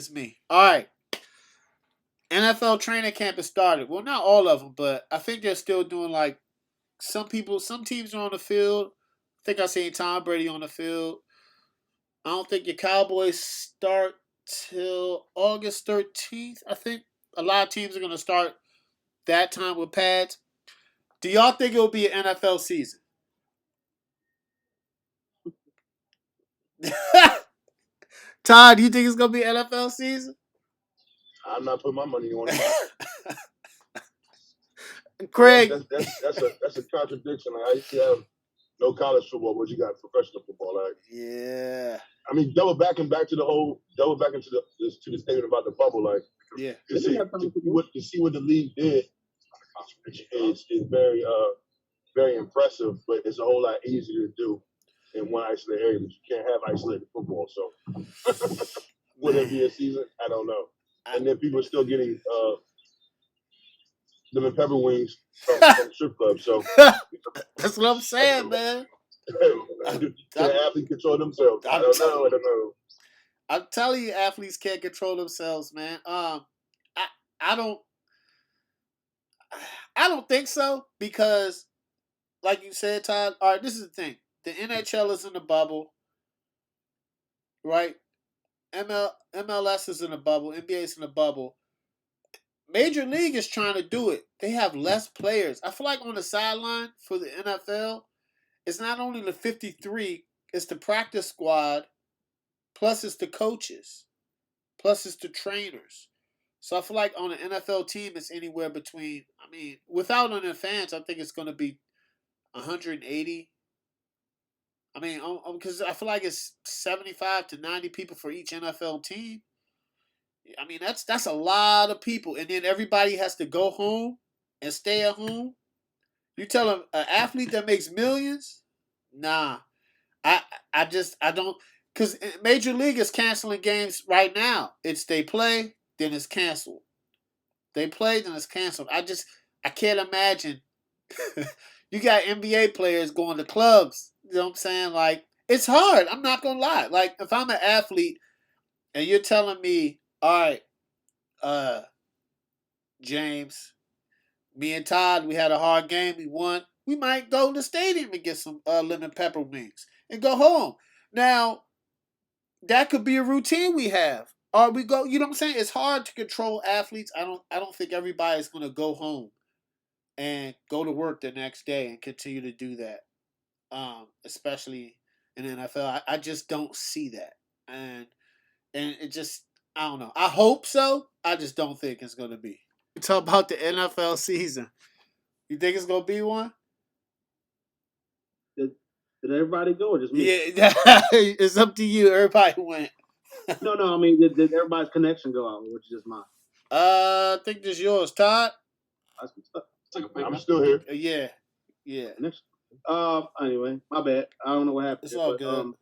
is me. All right. NFL training camp has started. Well, not all of them, but I think they're still doing like some people. Some teams are on the field. I think I seen Tom Brady on the field. I don't think your Cowboys start till August 13th. I think a lot of teams are going to start that time with pads. Do y'all think it will be an NFL season? Todd, do you think it's going to be an NFL season? I'm not putting my money on it. Craig. That's a contradiction. Like, I used to have no college football, but you got professional football. Like, yeah. I mean, double back into the statement about the bubble. Like, yeah, to see what the league did is very impressive, but it's a whole lot easier to do in one isolated area. But you can't have isolated football. So, would it be a season? I don't know. And then people are still getting lemon pepper wings from strip clubs. So that's what I'm saying, man. Can athletes control themselves? I don't know. I'm telling you, athletes can't control themselves, man. I don't think so because, like you said, Todd. All right, this is the thing: the NHL is in a bubble, right? MLS is in a bubble. NBA is in a bubble. Major League is trying to do it. They have less players. I feel like on the sideline for the NFL, it's not only the 53, it's the practice squad, plus it's the coaches, plus it's the trainers. So I feel like on an NFL team, it's anywhere between, without any fans, I think it's going to be 180. Because I feel like it's 75 to 90 people for each NFL team. That's a lot of people, and then everybody has to go home and stay at home. You tell an athlete that makes millions, nah. I don't, because Major League is canceling games right now. It's they play, then it's canceled. They play, then it's canceled. I can't imagine. You got NBA players going to clubs. You know what I'm saying? Like, it's hard. I'm not gonna lie. Like, if I'm an athlete and you're telling me, all right, James, me and Todd, we had a hard game. We won. We might go to the stadium and get some lemon pepper wings and go home. Now, that could be a routine we have. Or we go, you know what I'm saying? It's hard to control athletes. I don't think everybody's gonna go home and go to work the next day and continue to do that. Especially in the NFL. I just don't see that. And it just, I don't know. I hope so. I just don't think it's gonna be. We talk about the NFL season. You think it's gonna be one? Did everybody go or just me? Yeah, it's up to you. Everybody went. No. I mean, did everybody's connection go out, or was it just mine? I think this is yours, Todd. I'm still here. Yeah. Anyway, my bad. I don't know what happened. It's all good.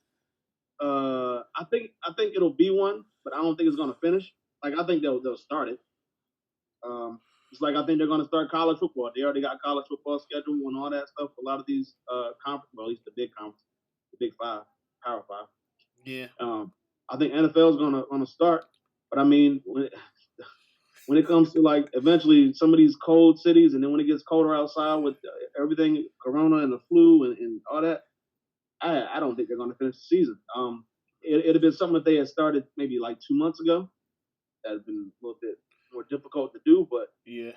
I think it'll be one, but I don't think it's gonna finish. Like, I think they'll start it. It's like I think they're gonna start college football. They already got college football schedule and all that stuff. A lot of these conference, well, at least the big conference, the Big Five, Power Five. Yeah. I think NFL is gonna start, but I mean, when it comes to like eventually some of these cold cities, and then when it gets colder outside with everything, Corona and the flu and all that, I don't think they're going to finish the season. It'd have been something that they had started maybe like 2 months ago. That'd been a little bit more difficult to do, but yeah,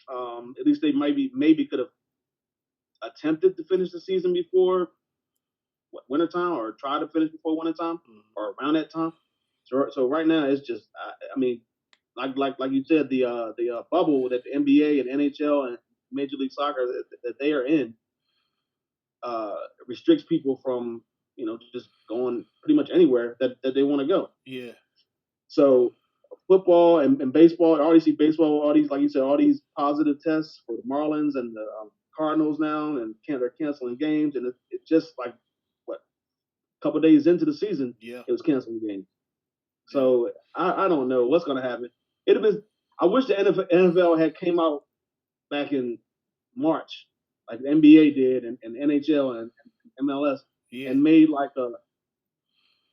at least they maybe could have attempted to finish the season before wintertime, or try to finish before wintertime, or around that time. So right now it's just, I mean, like you said, the bubble that the NBA and NHL and Major League Soccer that they are in restricts people from just going pretty much anywhere that they want to go. Yeah. So football and baseball, I already see baseball, all these, like you said, all these positive tests for the Marlins and the Cardinals now, and they're canceling games, and it's just like a couple days into the season, yeah, it was canceling games. So I don't know what's going to happen. It'd have been. I wish the NFL had came out back in March, like the NBA did, and NHL and MLS, and made like a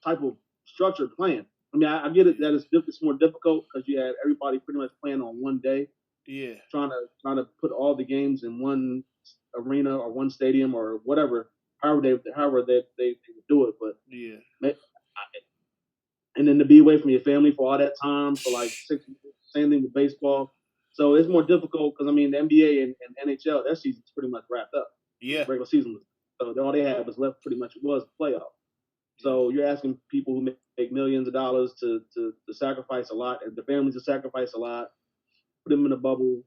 type of structured plan. I mean, I get it that it's more difficult because you had everybody pretty much playing on one day. Yeah. Trying to put all the games in one arena or one stadium or whatever, however they would do it. But yeah, and then to be away from your family for all that time for like 6 months, same thing with baseball. So it's more difficult because I mean the NBA and NHL, their season's pretty much wrapped up. yeah, Regular season, so all they had was left pretty much was the playoff. So you're asking people who make millions of dollars to sacrifice a lot, and the families to sacrifice a lot, put them in a bubble.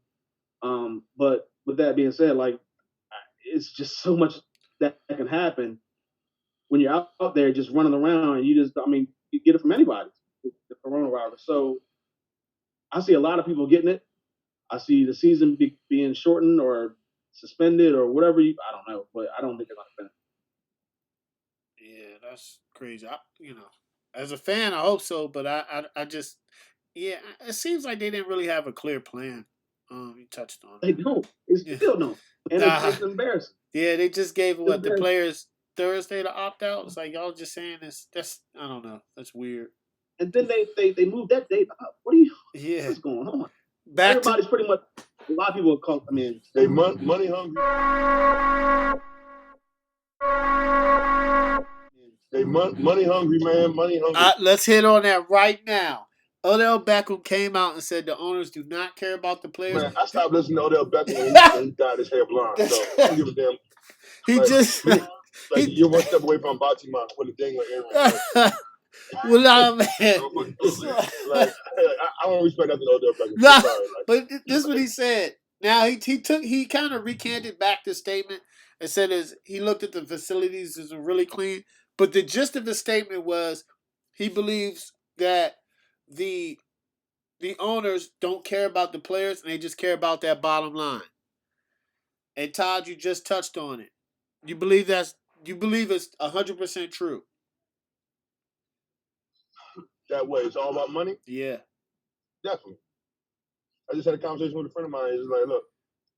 But with that being said, like it's just so much that can happen when you're out there just running around, and you get it from anybody, the coronavirus. So I see a lot of people getting it. I see the season being shortened or suspended or whatever. I don't know, but I don't think they're going to finish. Yeah, that's crazy. As a fan, I hope so, but I just, yeah, it seems like they didn't really have a clear plan. You touched on it. They don't. They still don't, and it's embarrassing. Yeah, they just gave the players Thursday to opt out. It's like y'all just saying this. That's I don't know. That's weird. And then they moved that date up. What's going on? Everybody's pretty much. A lot of people are called. I mean, they money hungry. They money hungry, man. Money hungry. Let's hit on that right now. Odell Beckham came out and said the owners do not care about the players. Man, I stopped listening to Odell Beckham when he dyed his hair blonde. So I don't give a damn. You're one step away from Baltimore with a dangling earring. Well, nah, man. I don't respect nothing Odell Beckham. Nah, but this is what he said. Now he kind of recanted back the statement and said he looked at the facilities as really clean. But the gist of the statement was he believes that the owners don't care about the players and they just care about that bottom line. And Todd, you just touched on it. You believe it's 100% true. That way, it's all about money? Yeah. Definitely. I just had a conversation with a friend of mine. He's like, look,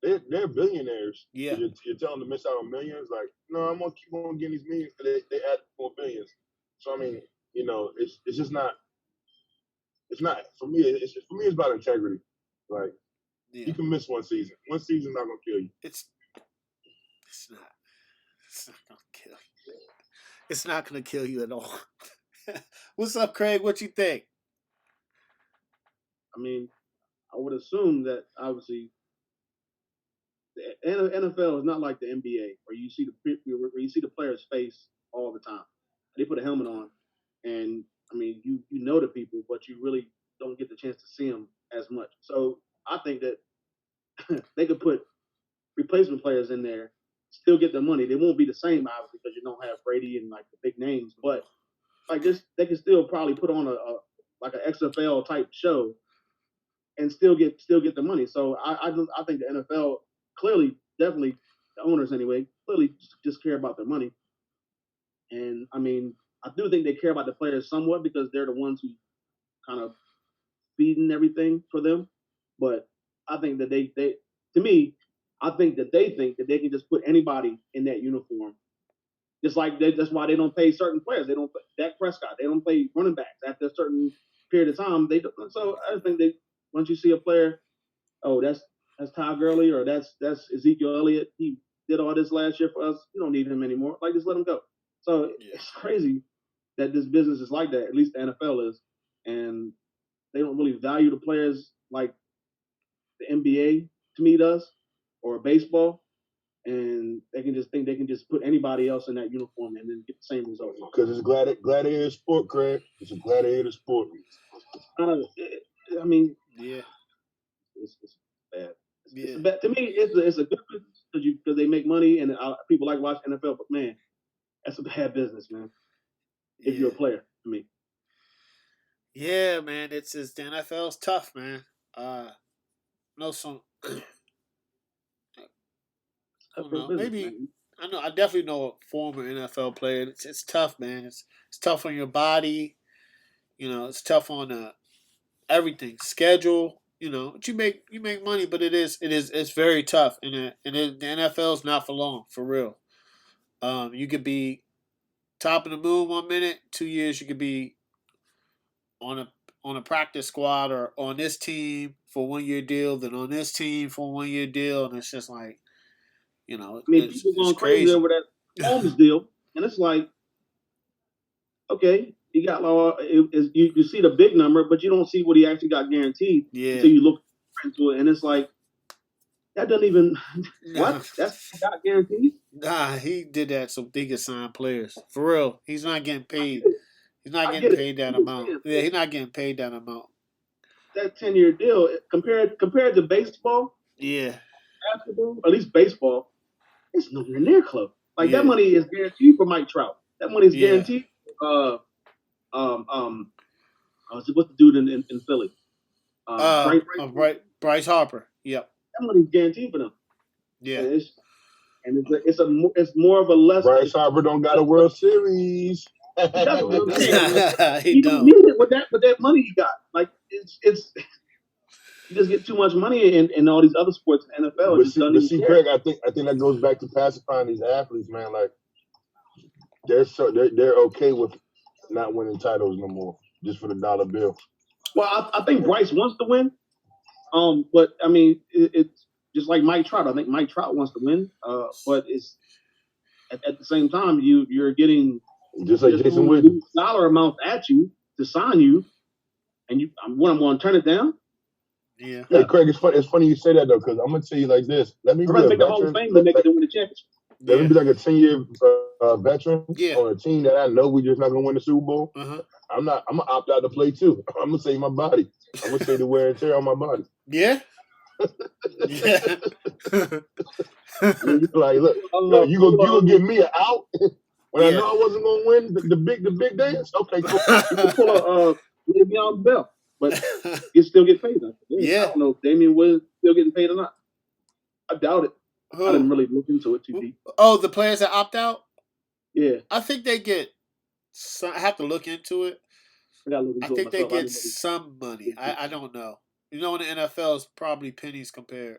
they're billionaires. Yeah. You're telling them to miss out on millions? Like, no, I'm going to keep on getting these millions because they add more billions. So, I mean, it's just not, it's not, for me, it's about integrity. Like, you can miss one season. One season's not going to kill you. It's not going to kill you. It's not going to kill you at all. What's up, Craig? What you think? I mean, I would assume that obviously the NFL is not like the NBA where you see the player's face all the time. They put a helmet on, and I mean, you know the people, but you really don't get the chance to see them as much. So I think that they could put replacement players in there, still get their money. They won't be the same, obviously, because you don't have Brady and like the big names, but like this, they can still probably put on a an XFL type show and still get the money. So I think the NFL clearly, definitely, the owners anyway, clearly just care about their money. And I mean, I do think they care about the players somewhat because they're the ones who kind of feeding everything for them. But I think that they to me, I think that they can just put anybody in that uniform. Just like that's why they don't pay certain players. They don't pay Dak Prescott. They don't pay running backs after a certain period of time. They don't. So I think once you see a player, oh, that's Todd Gurley or that's Ezekiel Elliott. He did all this last year for us. You don't need him anymore. Like, just let him go. So It's crazy that this business is like that. At least the NFL is, and they don't really value the players like the NBA to me does, or baseball. And they can just think they can just put anybody else in that uniform and then get the same result. Because it's a gladiator sport, Craig. It's a gladiator sport. I mean, yeah, it's bad. It's bad. To me, it's a good business because they make money and people like watching NFL. But man, that's a bad business, man. If you're a player, to me. Yeah, man, the NFL's tough, man. I don't know. Maybe I definitely know a former NFL player. It's tough, man. It's tough on your body. It's tough on everything. Schedule. But you make money, but it's very tough, and the NFL's not for long, for real. You could be top of the moon 1 minute, 2 years you could be on a practice squad or on this team for 1 year deal, then on this team for a 1 year deal, and it's just like I mean, people it's going crazy crazy. over that Holmes deal, and it's like, okay, he got you see the big number, but you don't see what he actually got guaranteed until Yeah, you look into it, and it's like that doesn't even nah, what that's got guaranteed. nah, he did that so he could sign players for real. He's not getting I paid. get it. He's not I getting get it. paid that I'm just amount. saying, Yeah, he's not getting paid that amount. that 10-year deal compared to baseball, Yeah, basketball, at least baseball, it's nowhere near close. Like that yeah, money is guaranteed for Mike Trout. That money is yeah. guaranteed. Um, um, what's the dude in Philly? Bryce Harper. Yep. That money's guaranteed for them. Yeah. And it's more of a less. Bryce Harper don't got a World Series. That's what I'm saying. He He don't don't. need it with that money he got. Like it's you just get too much money in all these other sports. NFL But just doesn't even see, care. Craig, I think that goes back to pacifying these athletes, man. Like they're okay with not winning titles no more, just for the dollar bill. Well, I think Bryce wants to win. But I mean, it's just like Mike Trout. I think Mike Trout wants to win. But it's at the same time you're getting Just like Jason Witten. dollar amounts at you to sign you, and I'm going to turn it down. Yeah. Hey, Craig, it's funny. It's funny you say that though, because I'm gonna tell you like this. Let me I'd be rather a make the Hall of veteran. Fame than make it to win the championship. Let me be like a 10-year veteran Yeah. on a team that I know we're just not gonna win the Super Bowl. Uh-huh. I'm gonna opt out to play too. I'm gonna save my body. I'm gonna save the wear and tear on my body. Yeah. Yeah. Like, look, you gonna give me an out when I Yeah. know I wasn't gonna win the big dance? Okay, cool. You can pull a Le'Veon Bell, but you still get paid. Yeah. I don't know if Damian Williams still getting paid or not. I doubt it. Who? I didn't really look into it too deep. Oh, the players that opt out? Yeah, I think they get I have to look into it. I got to look I into think it they myself. get some money. I don't know. In the NFL, it's probably pennies compared.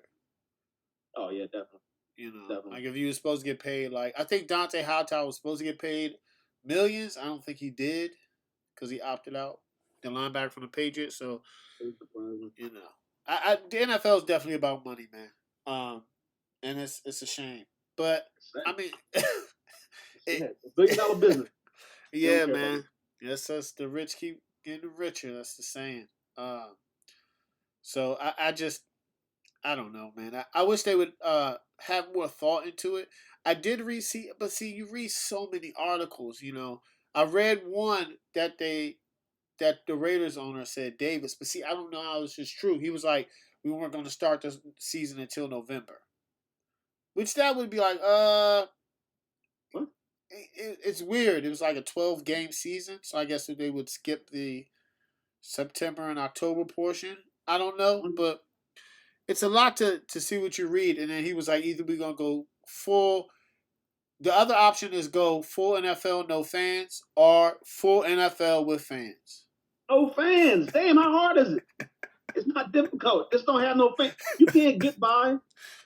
Oh yeah, definitely. Definitely. Like if you were supposed to get paid, like I think Dante Hightower was supposed to get paid millions. I don't think he did because he opted out. The linebacker from the Patriots. So the NFL is definitely about money, man. And it's a shame, but I mean, it's a $1 billion business. Yeah, man. Yes, that's the rich keep getting richer. That's the saying. So I don't know, man. I wish they would have more thought into it. I did read you read so many articles. I read one that the Raiders owner said Davis, but see, I don't know how this is true. He was like, we weren't going to start the season until November, which that would be like, what? It's weird. It was like a 12-game season, so I guess if they would skip the September and October portion. I don't know, but it's a lot to see what you read. And then he was like, either we're going to go full. The other option is go full NFL, no fans, or full NFL with fans. No fans. Damn, how hard is it? It's not difficult. Just don't have no fans. You can't get by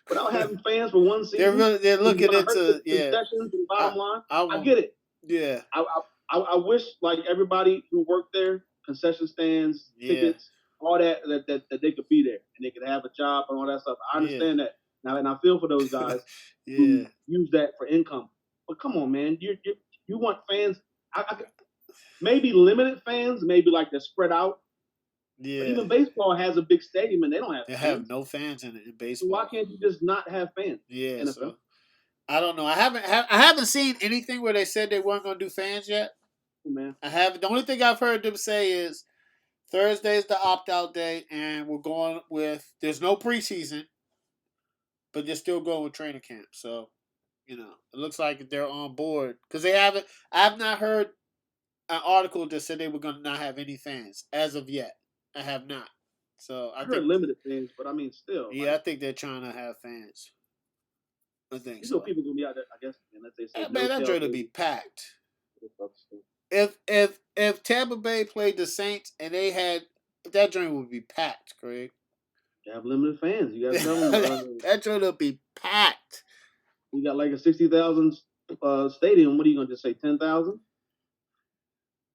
without having fans for one season. They're looking into concessions and bottom line. I get it. Yeah. I wish like everybody who worked there, concession stands, tickets, all that they could be there and they could have a job and all that stuff. I understand that now, and I feel for those guys who use that for income. But come on, man, you want fans? Maybe limited fans, maybe like they're spread out. Yeah. But even baseball has a big stadium and they don't have fans. They have no fans in baseball. So why can't you just not have fans? Yeah. So, I don't know. I haven't seen anything where they said they weren't going to do fans yet. Oh, man. I haven't. The only thing I've heard them say is Thursday is the opt-out day, and we're going with there's no preseason, but they're still going with training camp. So, it looks like they're on board because they haven't. I have not heard an article that said they were going to not have any fans as of yet. I have not. So I heard limited fans, but I mean still. Yeah, I think they're trying to have fans. I think so. People gonna be out there, I guess. Unless they say man, that joint will be packed. If Tampa Bay played the Saints and they had that joint would be packed, Craig. You have limited fans. You got to tell them that joint will be packed. You got like a 60,000 stadium. What are you gonna just say 10,000?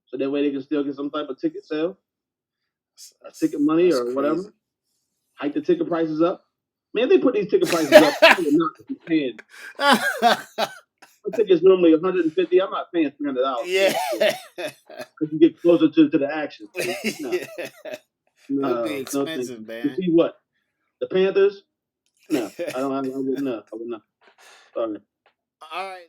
So that way they can still get some type of ticket sale. ticket money or whatever. Hike the ticket prices up. Man, they put these ticket prices up. I would not be paying. My ticket's normally $150. I'm not paying $300. Yeah. Because you get closer to the action. No. Yeah. That'd be expensive, man. You see what? The Panthers? No, I would not. Sorry. All right.